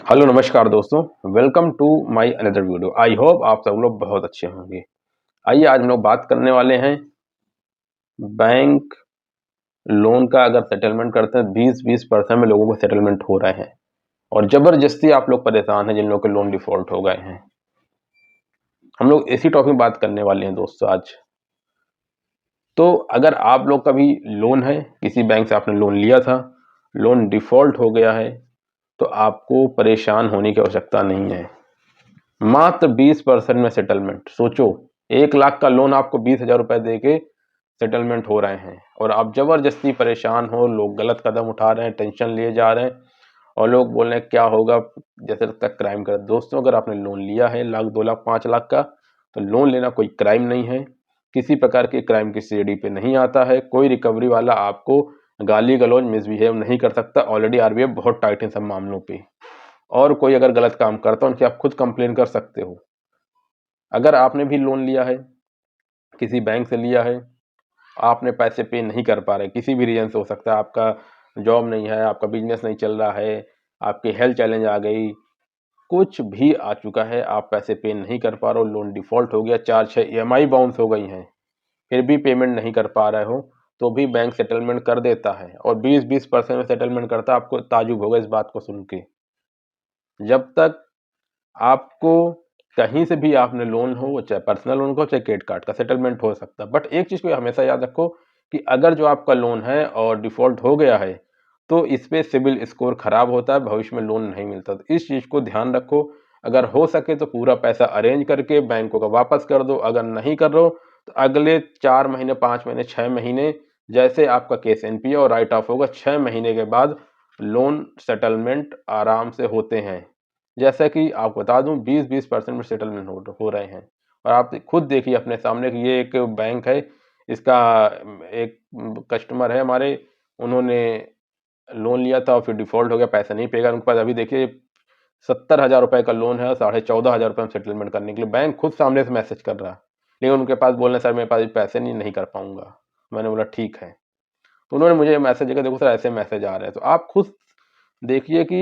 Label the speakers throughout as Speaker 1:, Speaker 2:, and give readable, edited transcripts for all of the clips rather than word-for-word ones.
Speaker 1: Hello नमस्कार दोस्तों। Welcome to my another video. I hope आप सब लोग बहुत अच्छे होंगे। आइए आज हम लोग बात करने वाले हैं बैंक लोन का। अगर सेटलमेंट करते हैं 20% में लोगों को सेटलमेंट हो रहे हैं और ज़बरदस्ती आप लोग परेशान हैं जिन लोगों के लोन डिफ़ॉल्ट हो गए हैं। हम लोग इसी टॉपिक में बात करने वाले हैं दोस्तों आज। तो अगर आप लोग का भी लोन है, किसी बैंक से आपने लोन लिया था, लोन डिफ़ॉल्ट हो गया है, तो आपको परेशान होने की आवश्यकता नहीं है। मात्र 20% में सेटलमेंट। सोचो, 1 लाख का लोन आपको 20,000 रुपए दे के सेटलमेंट हो रहे हैं और आप जबरदस्ती परेशान हो, लोग गलत कदम उठा रहे हैं, टेंशन लिए जा रहे हैं और लोग बोल रहे हैं क्या होगा, जैसे लगता है क्राइम कर। दोस्तों, अगर आपने लोन लिया है 1 लाख 2 लाख 5 लाख का, तो लोन लेना कोई क्राइम नहीं है। किसी प्रकार के क्राइम की सीढ़ी पे नहीं आता है। कोई रिकवरी वाला आपको गाली गलौज मिसबिहेव नहीं कर सकता। ऑलरेडी आरबीआई बहुत टाइट है सब मामलों पे। और कोई अगर गलत काम करता है उनकी आप खुद कंप्लेन कर सकते हो। अगर आपने भी लोन लिया है, किसी बैंक से लिया है, आपने पैसे पे नहीं कर पा रहे, किसी भी रीजन से हो सकता है, आपका जॉब नहीं है, आपका बिजनेस नहीं चल रहा है, आपकी हेल्थ चैलेंज आ गई, कुछ भी आ चुका है, आप पैसे पे नहीं कर पा रहे हो, लोन डिफॉल्ट हो गया, 4-6 ईएमआई बाउंस हो गई हैं, फिर भी पेमेंट नहीं कर पा रहे हो, तो भी बैंक सेटलमेंट कर देता है और 20% में सेटलमेंट करता है। आपको ताजुब होगा इस बात को सुन के। जब तक आपको कहीं से भी आपने लोन हो, चाहे पर्सनल लोन हो चाहे क्रेडिट कार्ड का, सेटलमेंट हो सकता है। बट एक चीज़ को हमेशा याद रखो कि अगर जो आपका लोन है और डिफ़ॉल्ट हो गया है, तो इस पे सिबिल स्कोर खराब होता है, भविष्य में लोन नहीं मिलता। तो इस चीज़ को ध्यान रखो। अगर हो सके तो पूरा पैसा अरेंज करके बैंकों का वापस कर दो। अगर नहीं कर रहे हो तो अगले 4 महीने, 5 महीने, 6 महीने, जैसे आपका केस एनपीए और राइट ऑफ होगा, 6 महीने के बाद लोन सेटलमेंट आराम से होते हैं। जैसा कि आपको बता दूं 20% में सेटलमेंट हो रहे हैं और आप खुद देखिए अपने सामने कि ये एक बैंक है, इसका एक कस्टमर है हमारे, उन्होंने लोन लिया था और फिर डिफॉल्ट हो गया, पैसा नहीं पेगा उनके पास। अभी देखिए 70,000 रुपए का लोन है और 14,500 रुपए में सेटलमेंट करने के लिए बैंक खुद सामने से मैसेज कर रहा है, लेकिन उनके पास बोल रहे सर मेरे पास पैसे नहीं कर पाऊंगा। मैंने बोला ठीक है, तो उन्होंने मुझे मैसेज दिया, देखो सर ऐसे मैसेज आ रहे हैं। तो आप खुद देखिए कि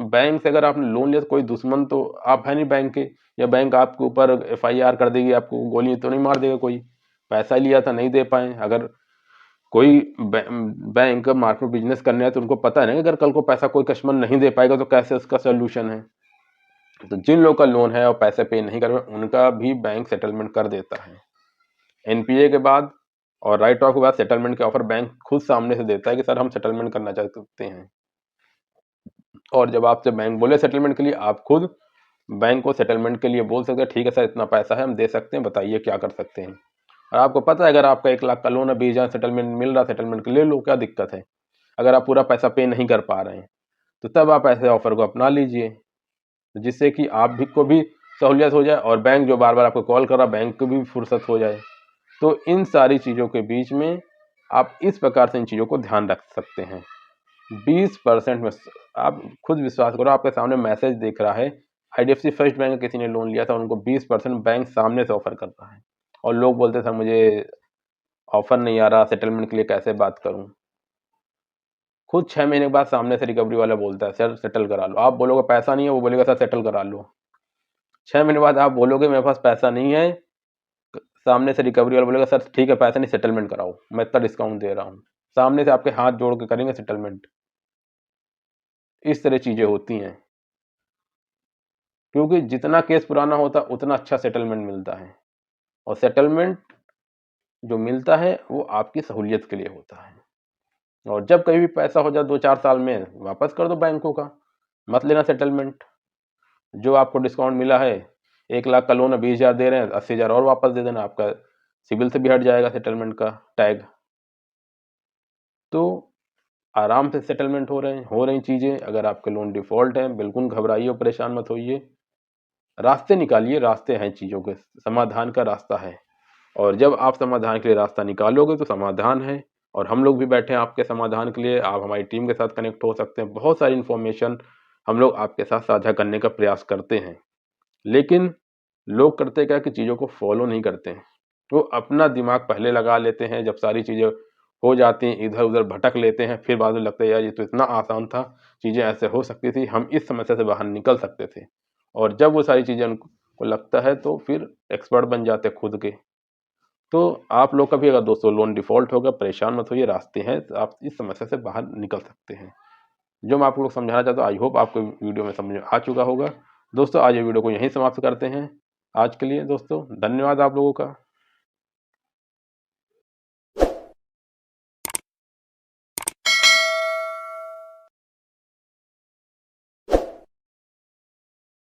Speaker 1: बैंक से अगर आपने लोन लिया तो कोई दुश्मन तो आप है नहीं बैंक के, या बैंक आपके ऊपर एफआईआर कर देगी, आपको गोली तो नहीं मार देगा कोई। पैसा लिया था नहीं दे पाए। अगर कोई बैंक मार्केट में बिजनेस करने है तो उनको पता है ना कि अगर कल को पैसा कोई कस्टमर नहीं दे पाएगा तो कैसे उसका सोल्यूशन है। तो जिन लोगों का लोन है और पैसे पे नहीं कर रहे उनका भी बैंक सेटलमेंट कर देता है। एनपीए के बाद और राइट ऑफ के बाद सेटलमेंट के ऑफर बैंक खुद सामने से देता है कि सर हम सेटलमेंट करना चाहते हैं। और जब आपसे बैंक बोले सेटलमेंट के लिए, आप खुद बैंक को सेटलमेंट के लिए बोल सकते हैं ठीक है सर इतना पैसा है हम दे सकते हैं, बताइए क्या कर सकते हैं। और आपको पता है अगर आपका 1 लाख का लोन है, 20,000 सेटलमेंट मिल रहा, सेटलमेंट के ले लो, क्या दिक्कत है। अगर आप पूरा पैसा पे नहीं कर पा रहे हैं तो तब आप ऐसे ऑफर को अपना लीजिए, जिससे कि आप भी को भी सहूलियत हो जाए और बैंक जो बार बार आपको कॉल कर रहा, बैंक को भी फुर्सत हो जाए। तो इन सारी चीज़ों के बीच में आप इस प्रकार से इन चीज़ों को ध्यान रख सकते हैं। 20% में आप खुद विश्वास करो, आपके सामने मैसेज दिख रहा है, आईडीएफसी फर्स्ट बैंक किसी ने लोन लिया था, उनको 20% बैंक सामने से ऑफर कर रहा है और लोग बोलते सर मुझे ऑफर नहीं आ रहा, सेटलमेंट के लिए कैसे बात करूं। खुद 6 महीने के बाद सामने से रिकवरी वाला बोलता है सर सेटल करा लो। आप बोलोगे पैसा नहीं है, वो बोलेगा सर सेटल करा लो। 6 महीने बाद आप बोलोगे मेरे पास पैसा नहीं है, सामने से रिकवरी वाला बोलेगा सर ठीक है पैसा नहीं, सेटलमेंट कराओ, मैं इतना डिस्काउंट दे रहा हूँ। सामने से आपके हाथ जोड़ के करेंगे सेटलमेंट। इस तरह चीजें होती हैं, क्योंकि जितना केस पुराना होता है उतना अच्छा सेटलमेंट मिलता है और सेटलमेंट जो मिलता है वो आपकी सहूलियत के लिए होता है। और जब कभी भी पैसा हो जाए 2-4 साल में वापस कर दो बैंकों का, मत लेना सेटलमेंट। जो आपको डिस्काउंट मिला है, 1 लाख का लोन है 20,000 दे रहे हैं, 80,000 और वापस दे देना, आपका सिबिल से भी हट जाएगा सेटलमेंट का टैग। तो आराम से सेटलमेंट हो रही चीज़ें। अगर आपके लोन डिफ़ॉल्ट हैं बिल्कुल घबराइए और परेशान मत होइए, रास्ते निकालिए, रास्ते हैं चीज़ों के, समाधान का रास्ता है। और जब आप समाधान के लिए रास्ता निकालोगे तो समाधान है और हम लोग भी बैठे हैं आपके समाधान के लिए। आप हमारी टीम के साथ कनेक्ट हो सकते हैं। बहुत सारी इन्फॉर्मेशन हम लोग आपके साथ साझा करने का प्रयास करते हैं, लेकिन लोग करते क्या कि चीज़ों को फॉलो नहीं करते हैं। वो अपना दिमाग पहले लगा लेते हैं, जब सारी चीज़ें हो जाती हैं, इधर-उधर भटक लेते हैं, फिर बाद में लगता है यार ये तो इतना आसान था, चीज़ें ऐसे हो सकती थी, हम इस समस्या से बाहर निकल सकते थे। और जब वो सारी चीज़ें उनको लगता है तो फिर एक्सपर्ट बन जाते हैं खुद के। तो आप लोग का भी अगर दोस्तों लोन डिफ़ॉल्ट होगा, परेशान मत होइए, रास्ते हैं, तो आप इस समस्या से बाहर निकल सकते हैं। जो मैं आप लोग को समझाना चाहता हूँ, आई होप आपको वीडियो में समझ में आ चुका होगा। दोस्तों आज ये वीडियो को यहीं समाप्त करते हैं। आज के लिए दोस्तों धन्यवाद आप लोगों का।